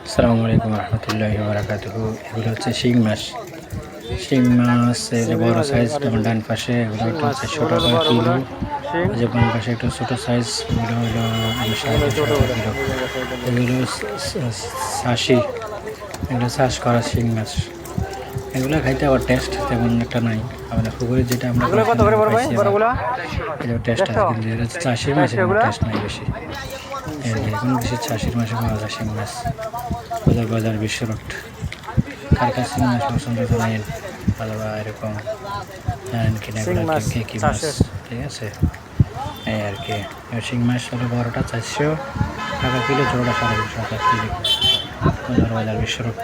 আসসালামু আলাইকুম রহমতুল্লাহি বারাকাতুহু। এগুলো হচ্ছে শিং মাছ। শিং মাছ এই যে বড় সাইজ, যেমন ডান পাশে এগুলো হচ্ছে 400 টাকা কিলো। এই যে বাম পাশে একটু ছোটো সাইজ, এগুলো হলো 350 টাকা কিলো। এগুলো চাষি, এগুলো চাষ করা শিং মাছ। এগুলো খাইতে আবার টেস্ট তেমন একটা নাই। আমাদের পুকুরে যেটা আমরা পাইছি এটা টেস্ট আছে, কিন্তু এটা হচ্ছে চাষির মাছ, এগুলো টেস্ট নাই বেশি। এখন বেশি চাষির মাছে পাওয়া যায় শিং মাছ। বাজার বিশ্ব রোড। কার কাছে শিং মাছ পছন্দ করেন ভালো বা এরকম জানেন কিনা, এগুলো কে কী মাছ, ঠিক আছে। এই আর কি শিং মাছ হলো বড়টা 400 টাকা কিলো, ছোটোটা 350 টাকা কিলো। বাজার বিশ্ব রোড।